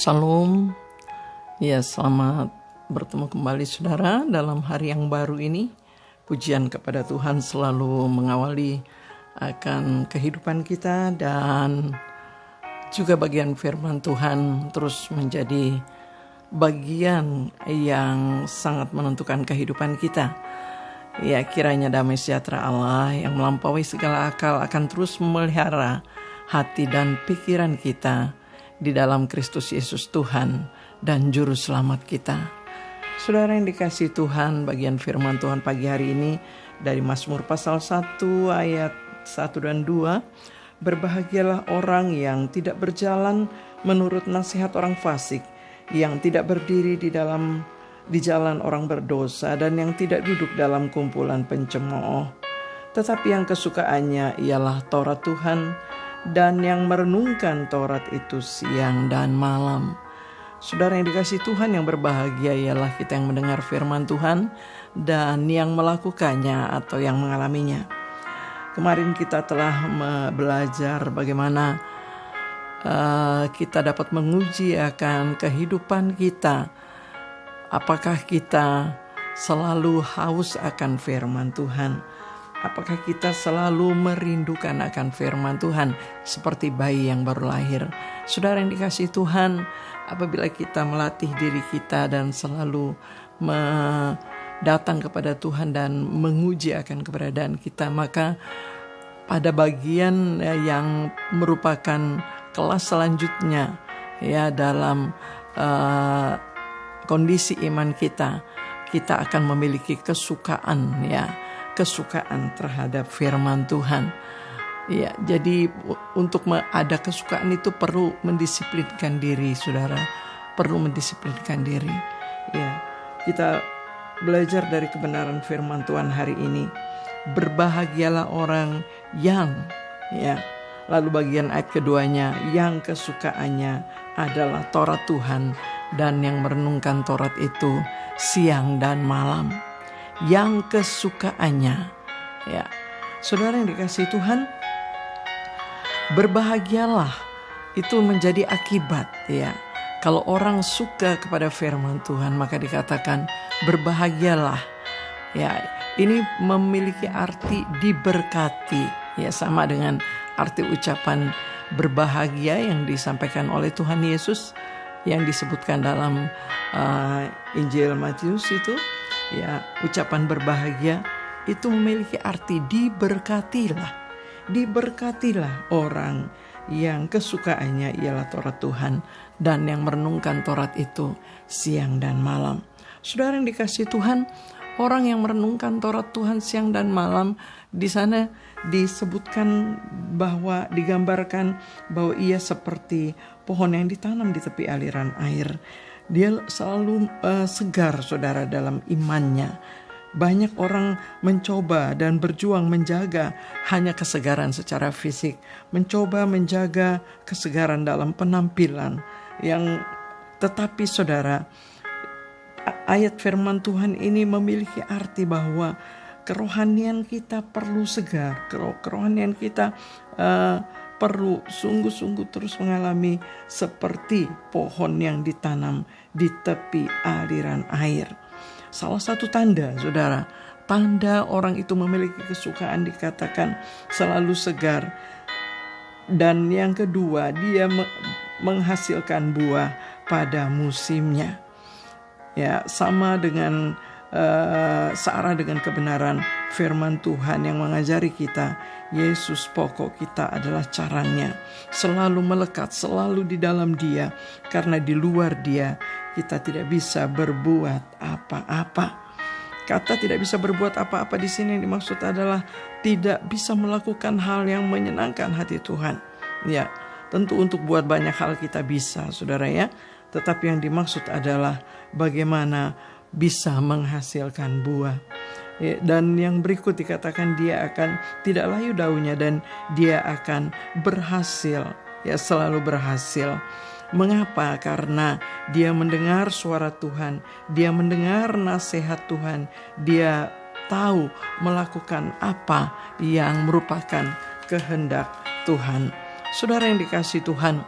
Shalom, ya selamat bertemu kembali saudara dalam hari yang baru ini. Pujian kepada Tuhan selalu mengawali akan kehidupan kita dan juga bagian firman Tuhan terus menjadi bagian yang sangat menentukan kehidupan kita. Ya, kiranya damai sejahtera Allah yang melampaui segala akal akan terus memelihara hati dan pikiran kita di dalam Kristus Yesus Tuhan dan Juru Selamat kita. Saudara yang dikasihi Tuhan, bagian firman Tuhan pagi hari ini dari Mazmur pasal 1 ayat 1 dan 2. Berbahagialah orang yang tidak berjalan menurut nasihat orang fasik, yang tidak berdiri di jalan orang berdosa, dan yang tidak duduk dalam kumpulan pencemooh. Tetapi yang kesukaannya ialah Taurat Tuhan, dan yang merenungkan Taurat itu siang dan malam. Saudara yang dikasihi Tuhan, yang berbahagia ialah kita yang mendengar firman Tuhan dan yang melakukannya atau yang mengalaminya. Kemarin kita telah belajar bagaimana kita dapat menguji akan kehidupan kita. Apakah kita selalu haus akan firman Tuhan? Apakah kita selalu merindukan akan firman Tuhan seperti bayi yang baru lahir? Saudara yang dikasihi Tuhan, apabila kita melatih diri kita dan selalu datang kepada Tuhan dan menguji akan keberadaan kita, maka pada bagian yang merupakan kelas selanjutnya ya dalam kondisi iman kita akan memiliki kesukaan terhadap firman Tuhan. Ya, jadi untuk ada kesukaan itu perlu mendisiplinkan diri, saudara. Perlu mendisiplinkan diri. Ya, kita belajar dari kebenaran firman Tuhan hari ini. Berbahagialah orang yang, ya. Lalu bagian ayat keduanya, yang kesukaannya adalah Taurat Tuhan dan yang merenungkan Taurat itu siang dan malam. Yang kesukaannya, ya, saudara yang dikasihi Tuhan, berbahagialah itu menjadi akibat, ya. Kalau orang suka kepada firman Tuhan, maka dikatakan berbahagialah, ya. Ini memiliki arti diberkati, ya, sama dengan arti ucapan berbahagia yang disampaikan oleh Tuhan Yesus yang disebutkan dalam Injil Matius itu. Ya, ucapan berbahagia itu memiliki arti diberkatilah orang yang kesukaannya ialah Taurat Tuhan dan yang merenungkan Taurat itu siang dan malam. Saudara yang dikasihi Tuhan, orang yang merenungkan Taurat Tuhan siang dan malam, di sana disebutkan bahwa digambarkan bahwa ia seperti pohon yang ditanam di tepi aliran air. Dia selalu segar, saudara, dalam imannya. Banyak orang mencoba dan berjuang menjaga hanya kesegaran secara fisik, mencoba menjaga kesegaran dalam penampilan. Tetapi saudara, ayat firman Tuhan ini memiliki arti bahwa kerohanian kita perlu segar, kerohanian kita perlu sungguh-sungguh terus mengalami seperti pohon yang ditanam di tepi aliran air. Salah satu tanda, saudara, tanda orang itu memiliki kesukaan dikatakan selalu segar. Dan yang kedua, dia menghasilkan buah pada musimnya. Ya, sama dengan searah dengan kebenaran firman Tuhan yang mengajari kita, Yesus pokok kita adalah caranya, selalu melekat, selalu di dalam Dia, karena di luar Dia kita tidak bisa berbuat apa-apa. Kata tidak bisa berbuat apa-apa di sini yang dimaksud adalah tidak bisa melakukan hal yang menyenangkan hati Tuhan. Ya, tentu untuk buat banyak hal kita bisa, saudara, ya. Tetapi yang dimaksud adalah bagaimana bisa menghasilkan buah. Dan yang berikut dikatakan dia akan tidak layu daunnya dan dia akan berhasil, ya, selalu berhasil. Mengapa? Karena dia mendengar suara Tuhan, dia mendengar nasihat Tuhan, dia tahu melakukan apa yang merupakan kehendak Tuhan. Saudara yang dikasihi Tuhan,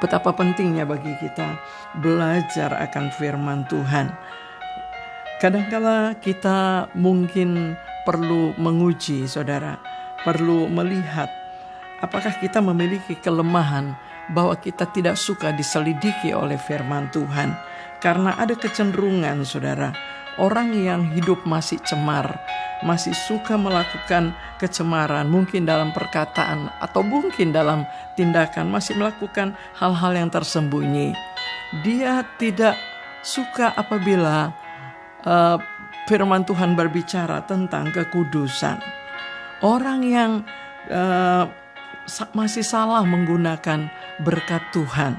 Betapa pentingnya bagi kita belajar akan firman Tuhan. Kadangkala kita mungkin perlu menguji, saudara, perlu melihat apakah kita memiliki kelemahan bahwa kita tidak suka diselidiki oleh firman Tuhan. Karena ada kecenderungan, saudara, orang yang hidup masih cemar, masih suka melakukan kecemaran, mungkin dalam perkataan atau mungkin dalam tindakan, masih melakukan hal-hal yang tersembunyi. Dia tidak suka apabila firman Tuhan berbicara tentang kekudusan. Orang yang masih salah menggunakan berkat Tuhan,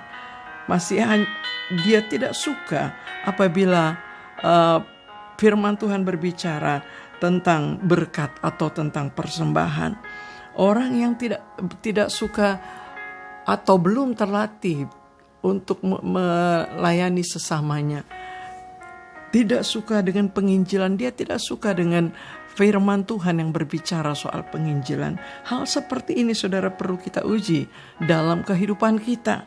dia tidak suka apabila firman Tuhan berbicara tentang berkat atau tentang persembahan. Orang yang tidak suka atau belum terlatih untuk melayani sesamanya, tidak suka dengan penginjilan, dia tidak suka dengan firman Tuhan yang berbicara soal penginjilan. Hal seperti ini, saudara, perlu kita uji dalam kehidupan kita.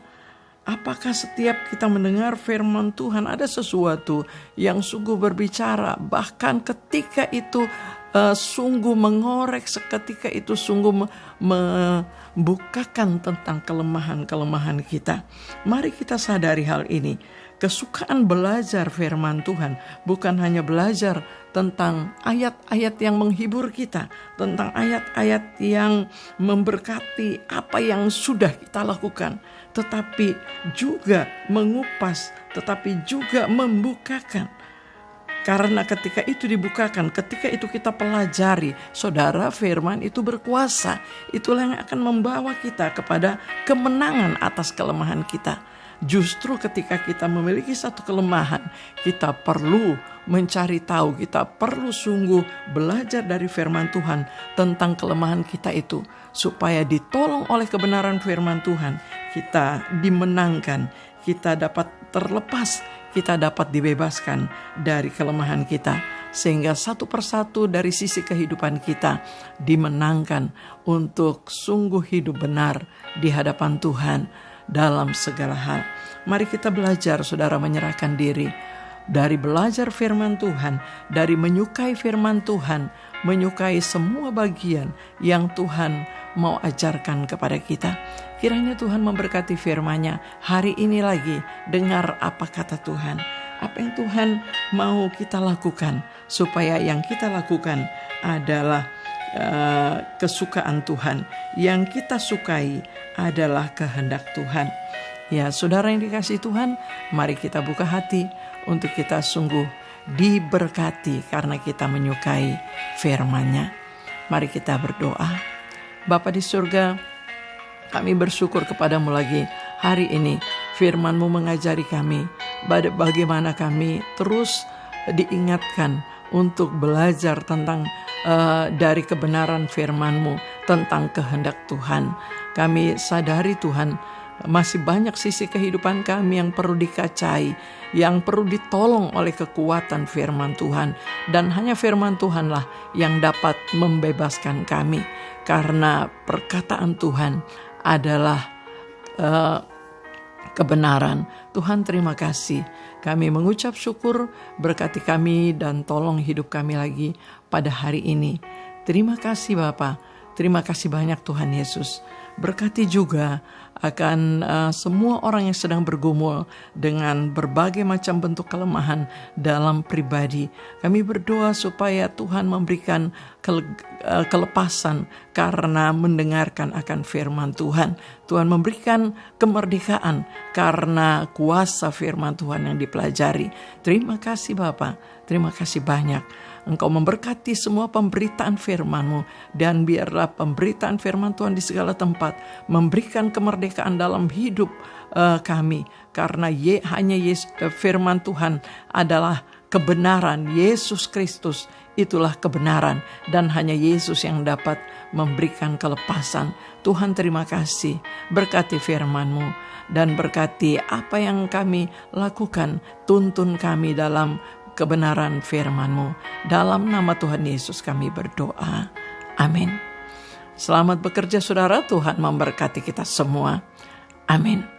Apakah setiap kita mendengar firman Tuhan ada sesuatu yang sungguh berbicara, bahkan ketika itu sungguh mengorek, ketika itu sungguh membukakan tentang kelemahan-kelemahan kita. Mari kita sadari hal ini. Kesukaan belajar firman Tuhan bukan hanya belajar tentang ayat-ayat yang menghibur kita, tentang ayat-ayat yang memberkati apa yang sudah kita lakukan, tetapi juga mengupas, tetapi juga membukakan. Karena ketika itu dibukakan, ketika itu kita pelajari, saudara, firman itu berkuasa. Itulah yang akan membawa kita kepada kemenangan atas kelemahan kita. Justru ketika kita memiliki satu kelemahan, kita perlu mencari tahu, kita perlu sungguh belajar dari firman Tuhan tentang kelemahan kita itu, supaya ditolong oleh kebenaran firman Tuhan, kita dimenangkan, kita dapat terlepas, kita dapat dibebaskan dari kelemahan kita, sehingga satu persatu dari sisi kehidupan kita dimenangkan untuk sungguh hidup benar di hadapan Tuhan dalam segala hal. Mari kita belajar, saudara, menyerahkan diri dari belajar firman Tuhan, dari menyukai firman Tuhan, menyukai semua bagian yang Tuhan mau ajarkan kepada kita. Kiranya Tuhan memberkati firman-Nya hari ini lagi. Dengar apa kata Tuhan, apa yang Tuhan mau kita lakukan, supaya yang kita lakukan adalah kesukaan Tuhan. Yang kita sukai adalah kehendak Tuhan. Ya, saudara yang dikasihi Tuhan, mari kita buka hati untuk kita sungguh diberkati karena kita menyukai firman-Nya. Mari kita berdoa. Bapa di surga, kami bersyukur kepadamu lagi hari ini. Firman-Mu mengajari kami bagaimana kami terus diingatkan untuk belajar tentang dari kebenaran firman-Mu tentang kehendak Tuhan. Kami sadari Tuhan, masih banyak sisi kehidupan kami yang perlu dikacai, yang perlu ditolong oleh kekuatan firman Tuhan. Dan hanya firman Tuhanlah yang dapat membebaskan kami, karena perkataan Tuhan adalah kebenaran. Tuhan, terima kasih. Kami mengucap syukur, berkati kami dan tolong hidup kami lagi pada hari ini. Terima kasih Bapa. Terima kasih banyak Tuhan Yesus. Berkati juga akan semua orang yang sedang bergumul dengan berbagai macam bentuk kelemahan dalam pribadi. Kami berdoa supaya Tuhan memberikan kelepasan karena mendengarkan akan firman Tuhan. Tuhan memberikan kemerdekaan karena kuasa firman Tuhan yang dipelajari. Terima kasih Bapa. Terima kasih banyak. Engkau memberkati semua pemberitaan firman-Mu, dan biarlah pemberitaan firman Tuhan di segala tempat memberikan kemerdekaan dalam hidup kami, karena hanya firman Tuhan adalah kebenaran. Yesus Kristus itulah kebenaran, dan hanya Yesus yang dapat memberikan kelepasan. Tuhan, terima kasih. Berkati firman-Mu dan berkati apa yang kami lakukan. Tuntun kami dalam kebenaran firman-Mu. Dalam nama Tuhan Yesus kami berdoa. Amin. Selamat bekerja saudara, Tuhan memberkati kita semua. Amin.